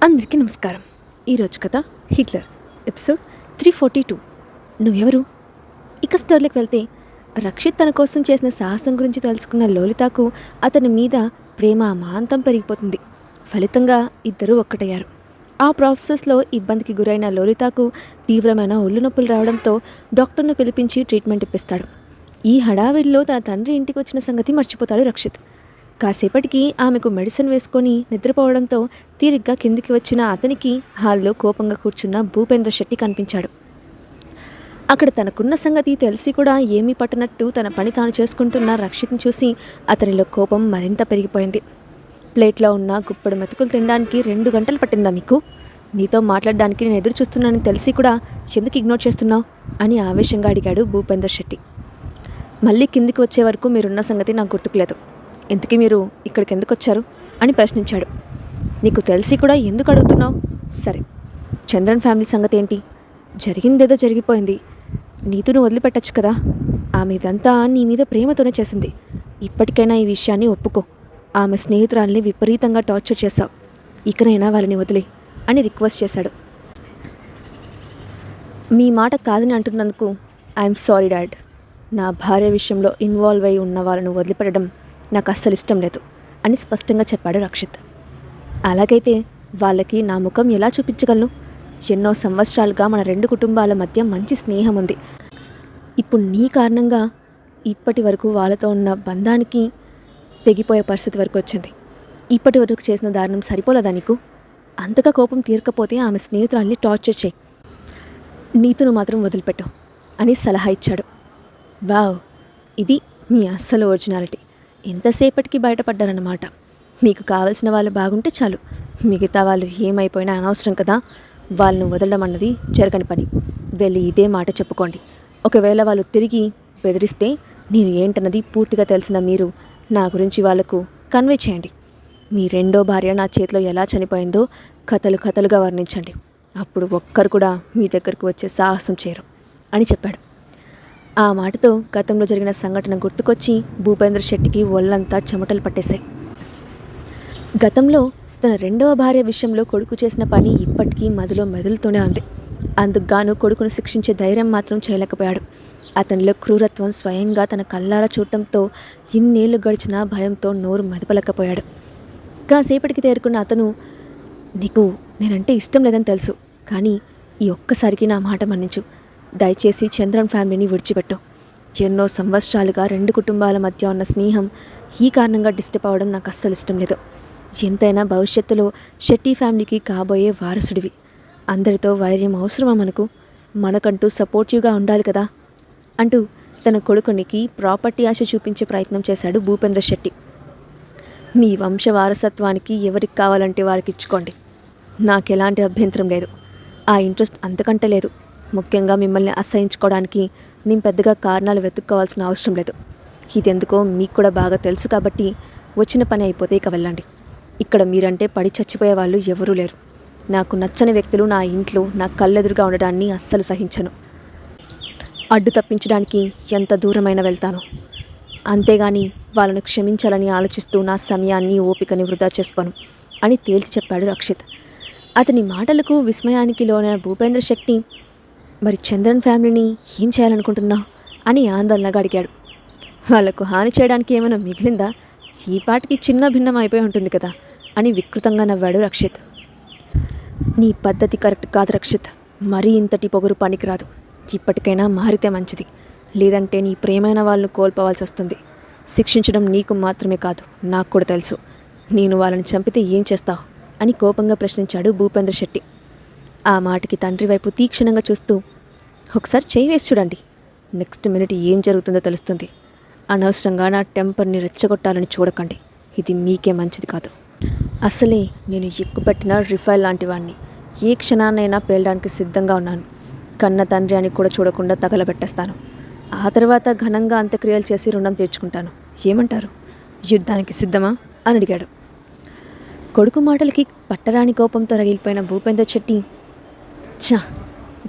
అందరికీ నమస్కారం. ఈరోజు కథ హిట్లర్ ఎపిసోడ్ 342. నువ్వెవరు? ఇక స్టోరీలోకి వెళ్తే, రక్షిత్ తన కోసం చేసిన సాహసం గురించి తెలుసుకున్న లోలితాకు అతని మీద ప్రేమ అమాంతం పెరిగిపోతుంది. ఫలితంగా ఇద్దరూ ఒక్కటయ్యారు. ఆ ప్రాసెస్లో ఇబ్బందికి గురైన లోలితాకు తీవ్రమైన ఒళ్ళు నొప్పులు రావడంతో డాక్టర్ను పిలిపించి ట్రీట్మెంట్ ఇప్పిస్తాడు. ఈ హడావిడిలో తన తండ్రి ఇంటికి వచ్చిన సంగతి మర్చిపోతాడు రక్షిత్. కాసేపటికి ఆమెకు మెడిసిన్ వేసుకొని నిద్రపోవడంతో తీరిగ్గా కిందికి వచ్చిన అతనికి హాల్లో కోపంగా కూర్చున్న భూపేంద్ర శెట్టి కనిపించాడు. అక్కడ తనకున్న సంగతి తెలిసి కూడా ఏమీ పట్టనట్టు తన పని తాను చేసుకుంటున్న రక్షిత్ని చూసి అతనిలో కోపం మరింత పెరిగిపోయింది. ప్లేట్లో ఉన్న గుప్పెడు మెతుకులు తినడానికి 2 గంటలు పట్టిందా మీకు? నీతో మాట్లాడడానికి నేను ఎదురు చూస్తున్నానని తెలిసి కూడా ఎందుకు ఇగ్నోర్ చేస్తున్నావు అని ఆవేశంగా అడిగాడు భూపేంద్ర శెట్టి. మళ్ళీ కిందికి వచ్చే వరకు మీరున్న సంగతి నాకు గుర్తుకులేదు. ఇంతకీ మీరు ఇక్కడికి ఎందుకు వచ్చారు అని ప్రశ్నించాడు. నీకు తెలిసి కూడా ఎందుకు అడుగుతున్నావు? సరే, చంద్రన్ ఫ్యామిలీ సంగతి ఏంటి? జరిగిందేదో జరిగిపోయింది. నీతును వదిలిపెట్టచ్చు కదా. ఆమె ఇదంతా నీ మీద ప్రేమతోనే చేసింది. ఇప్పటికైనా ఈ విషయాన్ని ఒప్పుకో. ఆమె స్నేహితురాల్ని విపరీతంగా టార్చర్ చేశావు. ఇకనైనా వాళ్ళని వదిలే అని రిక్వెస్ట్ చేశాడు. మీ మాట కాదని అంటున్నందుకు ఐఎమ్ సారీ డాడ్. నా భార్య విషయంలో ఇన్వాల్వ్ అయి ఉన్న వాళ్ళను వదిలిపెట్టడం నాకు అస్సలు ఇష్టం లేదు అని స్పష్టంగా చెప్పాడు రక్షిత్. అలాగైతే వాళ్ళకి నా ముఖం ఎలా చూపించగలను? ఎన్నో సంవత్సరాలుగా మన 2 కుటుంబాల మధ్య మంచి స్నేహం ఉంది. ఇప్పుడు నీ కారణంగా ఇప్పటి వరకు వాళ్ళతో ఉన్న బంధానికి తెగిపోయే పరిస్థితి వరకు వచ్చింది. ఇప్పటి వరకు చేసిన దారుణం సరిపోలేదా నీకు? అంతగా కోపం తీరకపోతే ఆమె స్నేహితురాల్ని టార్చర్ చేయి. నీతును మాత్రం వదిలిపెట్టు అని సలహా ఇచ్చాడు. వావ్, ఇది మీ అస్సలు ఒరిజినాలిటీ. ఎంతసేపటికి బయటపడ్డారన్నమాట. మీకు కావలసిన వాళ్ళు బాగుంటే చాలు, మిగతా వాళ్ళు ఏమైపోయినా అనవసరం కదా. వాళ్ళను వదలడం అన్నది జరగని పని. వెళ్ళి ఇదే మాట చెప్పుకోండి. ఒకవేళ వాళ్ళు తిరిగి బెదిరిస్తే నేను ఏంటన్నది పూర్తిగా తెలిసిన మీరు నా గురించి వాళ్లకు కన్వే చేయండి. మీ 2వ భార్య నా చేతిలో ఎలా చనిపోయిందో కథలుగా వర్ణించండి. అప్పుడు ఒక్కరు కూడా మీ దగ్గరకు వచ్చే సాహసం చేయరు అని చెప్పాడు. ఆ మాటతో గతంలో జరిగిన సంఘటన గుర్తుకొచ్చి భూపేంద్ర శెట్టికి ఒళ్ళంతా చెమటలు పట్టేశాయి. గతంలో తన 2వ భార్య విషయంలో కొడుకు చేసిన పని ఇప్పటికీ మదిలో మెదులుతూనే ఉంది. అందుకుగాను కొడుకును శిక్షించే ధైర్యం మాత్రం చేయలేకపోయాడు. అతనిలో క్రూరత్వం స్వయంగా తన కళ్ళారా చూడటంతో ఇన్నేళ్లు గడిచినా భయంతో నోరు మెదపలేకపోయాడు. కాసేపటికి తేరుకున్న అతను, నీకు నేనంటే ఇష్టం లేదని తెలుసు, కానీ ఈ ఒక్కసారికి నా మాట మన్నించు. దయచేసి చంద్రన్ ఫ్యామిలీని విడిచిపెట్టు. ఎన్నో సంవత్సరాలుగా 2 కుటుంబాల మధ్య ఉన్న స్నేహం ఈ కారణంగా డిస్టర్బ్ అవ్వడం నాకు అస్సలు ఇష్టం లేదు. ఎంతైనా భవిష్యత్తులో శెట్టి ఫ్యామిలీకి కాబోయే వారసుడివి. అందరితో వైర్యం అవసరమా మనకు? మనకంటూ సపోర్టివ్గా ఉండాలి కదా అంటూ తన కొడుకునికి ప్రాపర్టీ ఆశ చూపించే ప్రయత్నం చేశాడు భూపేంద్ర శెట్టి. మీ వంశ వారసత్వానికి ఎవరికి కావాలంటే వారికి ఇచ్చుకోండి. నాకెలాంటి అభ్యంతరం లేదు. ఆ ఇంట్రెస్ట్ అంతకంటే లేదు. ముఖ్యంగా మిమ్మల్ని అసహించుకోవడానికి నేను పెద్దగా కారణాలు వెతుక్కోవాల్సిన అవసరం లేదు. ఇదెందుకో మీకు కూడా బాగా తెలుసు కాబట్టి వచ్చిన పని అయిపోతే ఇక వెళ్ళండి. ఇక్కడ మీరంటే పడి చచ్చిపోయే వాళ్ళు ఎవరూ లేరు. నాకు నచ్చని వ్యక్తులు నా ఇంట్లో నా కళ్ళెదురుగా ఉండడాన్ని అస్సలు సహించను. అడ్డు తప్పించడానికి ఎంత దూరమైనా వెళ్తాను. అంతేగాని వాళ్ళను క్షమించాలని ఆలోచిస్తూ నా సమయాన్ని ఓపికని వృధా చేసుకోను అని తేల్చి చెప్పాడు రక్షిత్. అతని మాటలకు విస్మయానికి లోనైన భూపేంద్ర శెట్టి, మరి చంద్రన్ ఫ్యామిలీని ఏం చేయాలనుకుంటున్నావు అని ఆందోళనగా అడిగాడు. వాళ్లకు హాని చేయడానికి ఏమైనా మిగిలిందా? ఈ పాటికి చిన్న భిన్నం అయిపోయి ఉంటుంది కదా అని వికృతంగా నవ్వాడు రక్షిత్. నీ పద్ధతి కరెక్ట్ కాదు రక్షిత్. మరీ ఇంతటి పొగరు పనికిరాదు. ఇప్పటికైనా మారితే మంచిది. లేదంటే నీ ప్రేమైన వాళ్ళను కోల్పోవాల్సి వస్తుంది. శిక్షించడం నీకు మాత్రమే కాదు, నాకు కూడా తెలుసు. నేను వాళ్ళని చంపితే ఏం చేస్తావు అని కోపంగా ప్రశ్నించాడు భూపేంద్ర శెట్టి. ఆ మాటకి తండ్రి వైపు తీక్షణంగా చూస్తూ, ఒకసారి చేయి వేసి చూడండి. నెక్స్ట్ మినిట్ ఏం జరుగుతుందో తెలుస్తుంది. అనవసరంగా నా టెంపర్ని రెచ్చగొట్టాలని చూడకండి. ఇది మీకే మంచిది కాదు. అసలే నేను ఎక్కుపెట్టిన రిఫైల్ లాంటి వాడిని. ఏ క్షణాన్నైనా పేలడానికి సిద్ధంగా ఉన్నాను. కన్న తండ్రి అని కూడా చూడకుండా తగలబెట్టేస్తాను. ఆ తర్వాత ఘనంగా అంత్యక్రియలు చేసి రుణం తీర్చుకుంటాను. ఏమంటారు? యుద్ధానికి సిద్ధమా అని అడిగాడు. కొడుకు మాటలకి పట్టరాని కోపంతో రగిలిపోయిన భూపేంద్ర శెట్టి,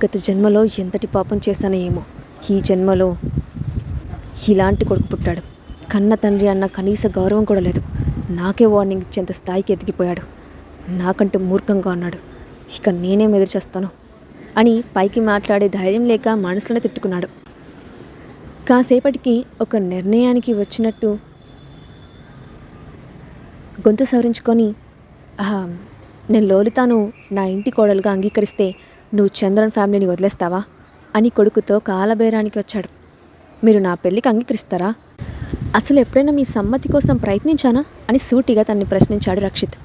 గత జన్మలో ఎంతటి పాపం చేశానో ఏమో, ఈ జన్మలో ఇలాంటి కొడుకు పుట్టాడు. కన్న తండ్రి అన్న కనీస గౌరవం కూడా లేదు. నాకే వార్నింగ్ ఇచ్చేంత స్థాయికి ఎదిగిపోయాడు. నాకంటూ మూర్ఖంగా అన్నాడు. ఇక నేనేం ఎదురు చేస్తాను అని పైకి మాట్లాడే ధైర్యం లేక మనసులోనే తిట్టుకున్నాడు. కాసేపటికి ఒక నిర్ణయానికి వచ్చినట్టు గొంతు సవరించుకొని, నేను లోలితాను నా ఇంటి కోడలుగా అంగీకరిస్తే నువ్వు చంద్రన్ ఫ్యామిలీని వదిలేస్తావా అని కొడుకుతో కాలబేరానికి వచ్చాడు. మీరు నా పెళ్ళికి అంగీకరిస్తారా? అసలు ఎప్పుడైనా మీ సమ్మతి కోసం ప్రయత్నించానా అని సూటిగా తన్ని ప్రశ్నించాడు రక్షిత్.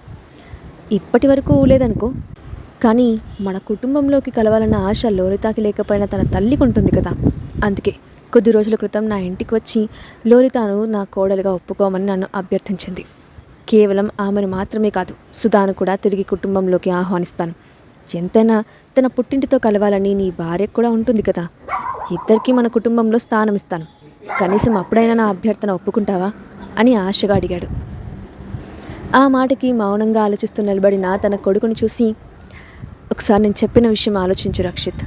ఇప్పటి వరకు లేదనుకో, కానీ మన కుటుంబంలోకి కలవాలన్న ఆశ లోలితాకి లేకపోయినా తన తల్లికి ఉంటుంది కదా. అందుకే కొద్ది రోజుల క్రితం నా ఇంటికి వచ్చి లోలితాను నా కోడలుగా ఒప్పుకోమని నన్ను అభ్యర్థించింది. కేవలం ఆమెను మాత్రమే కాదు, సుధాను కూడా తిరిగి కుటుంబంలోకి ఆహ్వానిస్తాను. ఎంతైనా తన పుట్టింటితో కలవాలని నీ భార్యకు కూడా ఉంటుంది కదా. ఇద్దరికీ మన కుటుంబంలో స్థానం ఇస్తాను. కనీసం అప్పుడైనా నా అభ్యర్థన ఒప్పుకుంటావా అని ఆశగా అడిగాడు. ఆ మాటకి మౌనంగా ఆలోచిస్తూ నిలబడిన తన కొడుకుని చూసి, ఒకసారి నేను చెప్పిన విషయం ఆలోచించు రక్షిత్.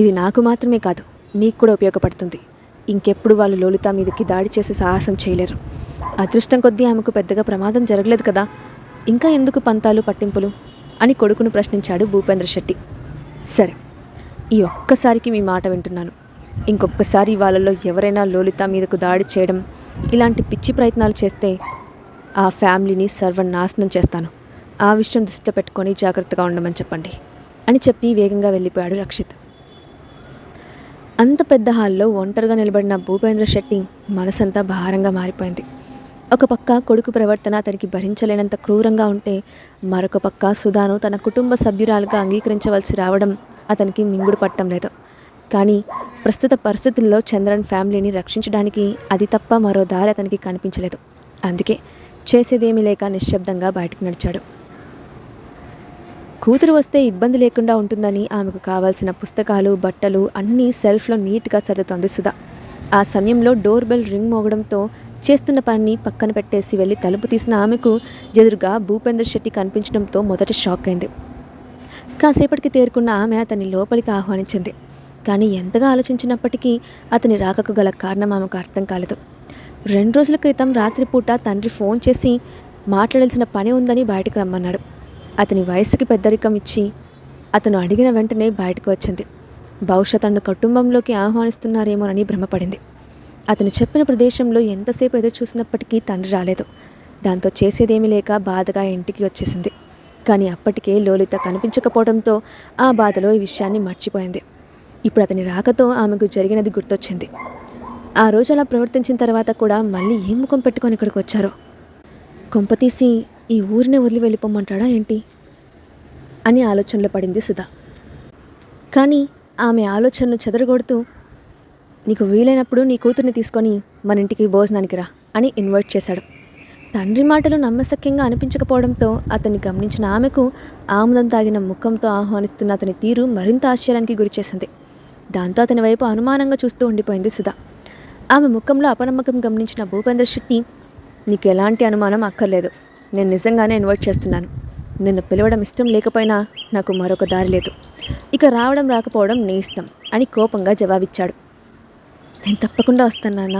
ఇది నాకు మాత్రమే కాదు, నీకు కూడా ఉపయోగపడుతుంది. ఇంకెప్పుడు వాళ్ళు లోలిత మీదకి దాడి చేసే సాహసం చేయలేరు. అదృష్టం కొద్దీ ఆమెకు పెద్దగా ప్రమాదం జరగలేదు కదా, ఇంకా ఎందుకు పంతాలు పట్టింపులు అని కొడుకును ప్రశ్నించాడు భూపేంద్ర శెట్టి. సరే, ఈ ఒక్కసారికి మీ మాట వింటున్నాను. ఇంకొకసారి వాళ్ళలో ఎవరైనా లోలిత మీదకు దాడి చేయడం, ఇలాంటి పిచ్చి ప్రయత్నాలు చేస్తే ఆ ఫ్యామిలీని సర్వనాశనం చేస్తాను. ఆ విషయం దృష్టిలో పెట్టుకొని జాగ్రత్తగా ఉండమని చెప్పండి అని చెప్పి వేగంగా వెళ్ళిపోయాడు రక్షిత్. అంత పెద్ద హాల్లో ఒంటరిగా నిలబడిన భూపేంద్ర శెట్టి మనసంతా భారంగా మారిపోయింది. ఒక పక్క కొడుకు ప్రవర్తన అతనికి భరించలేనంత క్రూరంగా ఉంటే, మరొక పక్క సుధాను తన కుటుంబ సభ్యురాలుగా అంగీకరించవలసి రావడం అతనికి మింగుడు పట్టం లేదు. కానీ ప్రస్తుత పరిస్థితుల్లో చంద్రన్ ఫ్యామిలీని రక్షించడానికి అది తప్ప మరో దారి అతనికి కనిపించలేదు. అందుకే చేసేదేమీ లేక నిశ్శబ్దంగా బయటకు నడిచాడు. కూతురు వస్తే ఇబ్బంది లేకుండా ఉంటుందని ఆమెకు కావాల్సిన పుస్తకాలు, బట్టలు అన్నీ సెల్ఫ్లో నీట్గా సర్దుతోంది సుధా. ఆ సమయంలో డోర్ బెల్ రింగ్ మోగడంతో చేస్తున్న పనిని పక్కన పెట్టేసి వెళ్ళి తలుపు తీసిన ఆమెకు ఎదురుగా భూపేంద్ర శెట్టి కనిపించడంతో మొదట షాక్ అయింది. కాసేపటికి తేరుకున్న ఆమె అతన్ని లోపలికి ఆహ్వానించింది. కానీ ఎంతగా ఆలోచించినప్పటికీ అతని రాకకు గల కారణం ఆమెకు అర్థం కాలేదు. 2 రోజుల క్రితం రాత్రిపూట తండ్రి ఫోన్ చేసి మాట్లాడాల్సిన పని ఉందని బయటకు రమ్మన్నాడు. అతని వయసుకి పెద్దరికం ఇచ్చి అతను అడిగిన వెంటనే బయటకు వచ్చింది. బహుశా తను కుటుంబంలోకి ఆహ్వానిస్తున్నారేమోనని భ్రమపడింది. అతను చెప్పిన ప్రదేశంలో ఎంతసేపు ఎదురు చూసినప్పటికీ తండ్రి రాలేదు. దాంతో చేసేదేమీ లేక బాధగా ఇంటికి వచ్చేసింది. కానీ అప్పటికే లోలిత కనిపించకపోవడంతో ఆ బాధలో ఈ విషయాన్ని మర్చిపోయింది. ఇప్పుడు అతని రాకతో ఆమెకు జరిగినది గుర్తొచ్చింది. ఆ రోజు అలా ప్రవర్తించిన తర్వాత కూడా మళ్ళీ ఏం ముఖం పెట్టుకొని ఇక్కడికి వచ్చారో. కొంపతీసి ఈ ఊరినే వదిలి వెళ్ళిపోమంటాడా ఏంటి అని ఆలోచనలో పడింది సుధా. కానీ ఆమె ఆలోచనలు చెదరగొడుతూ, నీకు వీలైనప్పుడు నీ కూతుర్ని తీసుకొని మన ఇంటికి భోజనానికి రా అని ఇన్వైట్ చేశాడు. తండ్రి మాటలు నమ్మశక్యంగా అనిపించకపోవడంతో అతన్ని గమనించిన ఆమెకు ఆముదం తాగిన ముఖంతో ఆహ్వానిస్తున్న అతని తీరు మరింత ఆశ్చర్యానికి గురిచేసింది. దాంతో అతని వైపు అనుమానంగా చూస్తూ ఉండిపోయింది సుధా. ఆమె ముఖంలో అపనమ్మకం గమనించిన భూపేంద్ర శెట్టి, నీకు ఎలాంటి అనుమానం అక్కర్లేదు, నేను నిజంగానే ఇన్వైట్ చేస్తున్నాను. నిన్ను పిలవడం ఇష్టం లేకపోయినా నాకు మరొక దారి లేదు. ఇక రావడం రాకపోవడం నీ ఇష్టం అని కోపంగా జవాబిచ్చాడు. నేను తప్పకుండా వస్తాను నాన్న.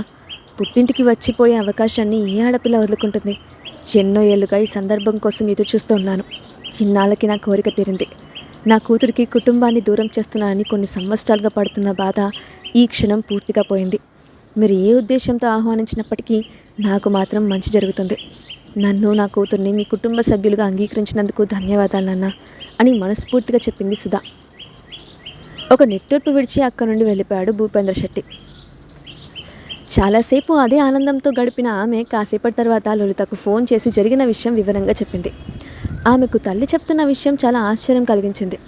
పుట్టింటికి వచ్చిపోయే అవకాశాన్ని ఏ ఆడపిల్ల వదులుకుంటుంది? ఎన్నో ఏళ్ళుగా ఈ సందర్భం కోసం ఎదురు చూస్తూ ఉన్నాను. ఇన్నాళ్ళకి నా కోరిక తీరింది. నా కూతురికి కుటుంబాన్ని దూరం చేస్తున్నానని కొన్ని సంవత్సరాలుగా పడుతున్న బాధ ఈ క్షణం పూర్తిగా పోయింది. మీరు ఏ ఉద్దేశంతో ఆహ్వానించినప్పటికీ నాకు మాత్రం మంచి జరుగుతుంది. నన్ను, నా కూతుర్ని మీ కుటుంబ సభ్యులుగా అంగీకరించినందుకు ధన్యవాదాలు నాన్న అని మనస్ఫూర్తిగా చెప్పింది సుధా. ఒక నిట్టూర్పు విడిచి అక్కడి నుండి వెళ్ళిపోయాడు భూపేంద్ర శెట్టి. చాలాసేపు అదే ఆనందంతో గడిపిన ఆమె కాసేపటి తర్వాత లలితకు ఫోన్ చేసి జరిగిన విషయం వివరంగా చెప్పింది. ఆమెకు తల్లి చెప్తున్న విషయం చాలా ఆశ్చర్యం కలిగించింది.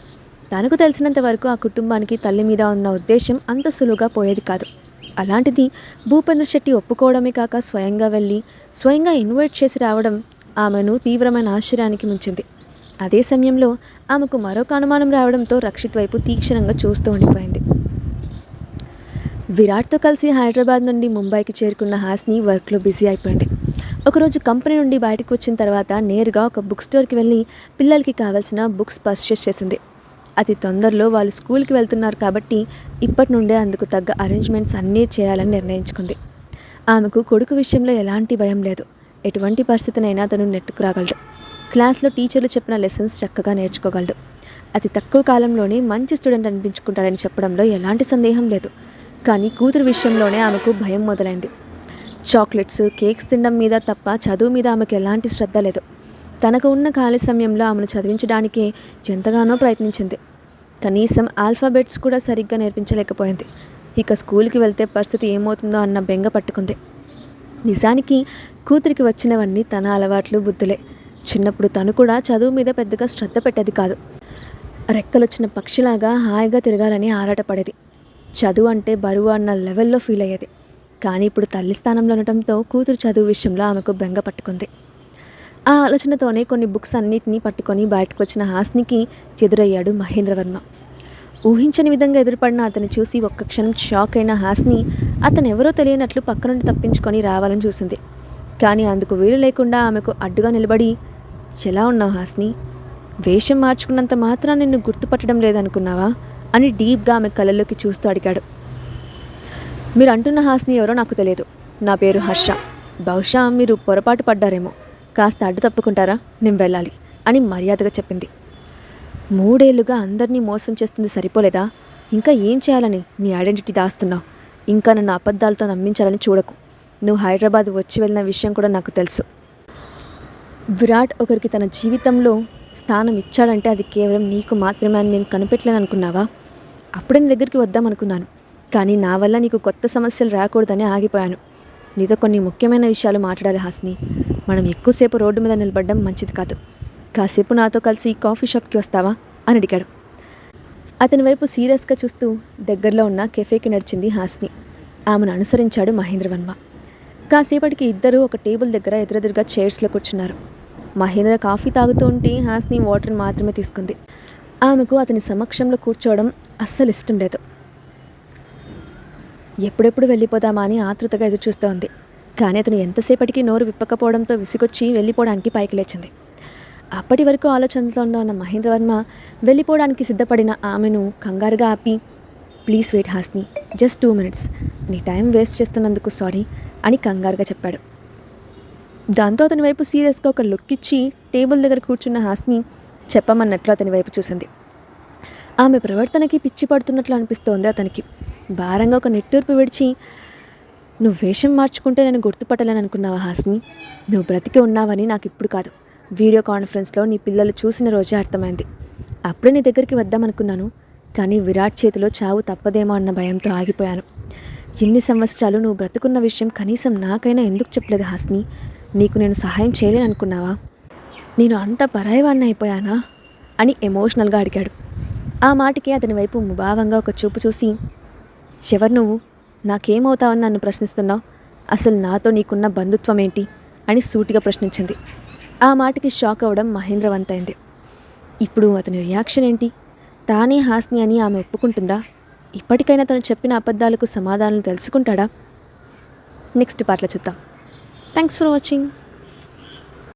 తనకు తెలిసినంత వరకు ఆ కుటుంబానికి తల్లి మీద ఉన్న ఉద్దేశం అంత సులువుగా పోయేది కాదు. అలాంటిది భూపేంద్ర శెట్టి ఒప్పుకోవడమే కాక స్వయంగా వెళ్ళి స్వయంగా ఇన్వైట్ చేసి రావడం ఆమెను తీవ్రమైన ఆశ్చర్యానికి ముంచింది. అదే సమయంలో ఆమెకు మరొక అనుమానం రావడంతో రక్షిత్ వైపు తీక్షణంగా చూస్తూ ఉండిపోయింది. విరాట్తో కలిసి హైదరాబాద్ నుండి ముంబైకి చేరుకున్న హాస్ని వర్క్లో బిజీ అయిపోయింది. ఒకరోజు కంపెనీ నుండి బయటకు వచ్చిన తర్వాత నేరుగా ఒక బుక్ స్టోర్కి వెళ్ళి పిల్లలకి కావాల్సిన బుక్స్ పర్చేస్ చేసింది. అతి తొందరలో వాళ్ళు స్కూల్కి వెళ్తున్నారు కాబట్టి ఇప్పటి నుండే అందుకు తగ్గ అరేంజ్మెంట్స్ అన్నీ చేయాలని నిర్ణయించుకుంది. ఆమెకు కొడుకు విషయంలో ఎలాంటి భయం లేదు. ఎటువంటి పరిస్థితినైనా తను నెట్టుకురాగలడు. క్లాస్లో టీచర్లు చెప్పిన లెసన్స్ చక్కగా నేర్చుకోగలడు. అతి తక్కువ కాలంలోనే మంచి స్టూడెంట్ అనిపించుకుంటాడని చెప్పడంలో ఎలాంటి సందేహం లేదు. కానీ కూతురు విషయంలోనే ఆమెకు భయం మొదలైంది. చాక్లెట్స్, కేక్స్ తినడం మీద తప్ప చదువు మీద ఆమెకు ఎలాంటి శ్రద్ధ లేదు. తనకు ఉన్న ఖాళీ సమయంలో ఆమెను చదివించడానికే ఎంతగానో ప్రయత్నించింది. కనీసం ఆల్ఫాబెట్స్ కూడా సరిగ్గా నేర్పించలేకపోయింది. ఇక స్కూల్కి వెళ్తే పరిస్థితి ఏమవుతుందో అన్న బెంగ పట్టుకుంది. నిజానికి కూతురికి వచ్చినవన్నీ తన అలవాట్లు, బుద్ధులే. చిన్నప్పుడు తను కూడా చదువు మీద పెద్దగా శ్రద్ధ పెట్టేది కాదు. రెక్కలొచ్చిన పక్షిలాగా హాయిగా తిరగాలని ఆరాటపడేది. చదువు అంటే బరువు అన్న లెవెల్లో ఫీల్ అయ్యేది. కానీ ఇప్పుడు తల్లి స్థానంలో ఉండటంతో కూతురు చదువు విషయంలో ఆమెకు బెంగ పట్టుకుంది. ఆ ఆలోచనతోనే కొన్ని బుక్స్ అన్నిటినీ పట్టుకొని బయటకు వచ్చిన హాస్నికి ఎదురయ్యాడు మహేంద్రవర్మ. ఊహించని విధంగా ఎదురుపడిన అతను చూసి ఒక్క క్షణం షాక్ అయిన హాస్ని అతను ఎవరో తెలియనట్లు పక్క నుండి తప్పించుకొని రావాలని చూసింది. కానీ అందుకు వీలు లేకుండా ఆమెకు అడ్డుగా నిలబడి, ఎలా ఉన్నావు హాస్ని? వేషం మార్చుకున్నంత మాత్రం నిన్ను గుర్తుపట్టడం లేదనుకున్నావా అని డీప్గా ఆమె కళ్ళల్లోకి చూస్తూ అడిగాడు. మీరు అంటున్న హాస్ని ఎవరో నాకు తెలియదు. నా పేరు హర్ష. బహుశా మీరు పొరపాటు పడ్డారేమో. కాస్త అడ్డు తప్పుకుంటారా? నేను వెళ్ళాలి అని మర్యాదగా చెప్పింది. 3 ఏళ్లుగా అందరినీ మోసం చేస్తుంది సరిపోలేదా? ఇంకా ఏం చేయాలని నీ ఐడెంటిటీ దాస్తున్నావు? ఇంకా నన్ను అబద్ధాలతో నమ్మించాలని చూడకు. నువ్వు హైదరాబాద్ వచ్చి వెళ్ళిన విషయం కూడా నాకు తెలుసు. విరాట్ ఒకరికి తన జీవితంలో స్థానం ఇచ్చాడంటే అది కేవలం నీకు మాత్రమే అని నేను కనిపెట్టలేను అనుకున్నావా? అప్పుడే నీ దగ్గరికి వద్దామనుకున్నాను. కానీ నా వల్ల నీకు కొత్త సమస్యలు రాకూడదని ఆగిపోయాను. నీతో కొన్ని ముఖ్యమైన విషయాలు మాట్లాడాలి హాస్ని. మనం ఎక్కువసేపు రోడ్డు మీద నిలబడడం మంచిది కాదు. కాసేపు నాతో కలిసి కాఫీ షాప్కి వస్తావా అని అడిగాడు. అతని వైపు సీరియస్గా చూస్తూ దగ్గరలో ఉన్న కెఫేకి నడిచింది హాస్ని. ఆమెను అనుసరించాడు మహేంద్రవర్మ. కాసేపటికి ఇద్దరూ ఒక టేబుల్ దగ్గర ఎదురెదురుగా చైర్స్లో కూర్చున్నారు. మహేంద్ర కాఫీ తాగుతూ ఉంటే హాస్ని వాటర్ మాత్రమే తీసుకుంది. ఆమెకు అతని సమక్షంలో కూర్చోవడం అస్సలు ఇష్టం లేదు. ఎప్పుడెప్పుడు వెళ్ళిపోదామా అని ఆతృతగా ఎదురుచూస్తోంది. కానీ అతను ఎంతసేపటికి నోరు విప్పకపోవడంతో విసిగొచ్చి వెళ్ళిపోవడానికి పైకి లేచింది. అప్పటి వరకు ఆలోచనతో ఉన్న మహేంద్రవర్మ వెళ్ళిపోవడానికి సిద్ధపడిన ఆమెను కంగారుగా ఆపి, please wait Hasni, just 2 minutes. నీ టైం వేస్ట్ చేస్తున్నందుకు సారీ అని కంగారుగా చెప్పాడు. దాంతో అతని వైపు సీరియస్గా ఒక లుక్ ఇచ్చి టేబుల్ దగ్గర కూర్చున్న హాస్ని చెప్పమన్నట్లు అతని వైపు చూసింది. ఆమె ప్రవర్తనకి పిచ్చి పడుతున్నట్లు అనిపిస్తోంది అతనికి. భారంగా ఒక నిట్టూర్పు విడిచి, నువ్వు వేషం మార్చుకుంటే నేను గుర్తుపట్టలేను అనుకున్నావా హాస్ని? నువ్వు బ్రతికి ఉన్నావని నాకు ఇప్పుడు కాదు, వీడియో కాన్ఫరెన్స్లో నీ పిల్లలు చూసిన రోజే అర్థమైంది. అప్పుడే నీ దగ్గరికి వద్దామనుకున్నాను. కానీ విరాట్ చేతిలో చావు తప్పదేమో అన్న భయంతో ఆగిపోయాను. ఇన్ని సంవత్సరాలు నువ్వు బ్రతుకున్న విషయం కనీసం నాకైనా ఎందుకు చెప్పలేదు హాస్ని? నీకు నేను సహాయం చేయలేను అనుకున్నావా? నేను అంత పరాయివాడిని అయిపోయానా అని ఎమోషనల్గా అడిగాడు. ఆ మాటకి అతని వైపు ముభావంగా ఒక చూపు చూసి, ఎవరు నువ్వు? నాకేమవుతావని నన్ను ప్రశ్నిస్తున్నావు? అసలు నాతో నీకున్న బంధుత్వం ఏంటి అని సూటిగా ప్రశ్నించింది. ఆ మాటకి షాక్ అవ్వడం మహేంద్ర వంతైంది. ఇప్పుడు అతని రియాక్షన్ ఏంటి? తానే హాస్ని అని ఆమె ఒప్పుకుంటుందా? ఇప్పటికైనా తను చెప్పిన అబద్ధాలకు సమాధానాలు తెలుసుకుంటాడా? నెక్స్ట్ పార్ట్లో చూద్దాం. Thanks for watching.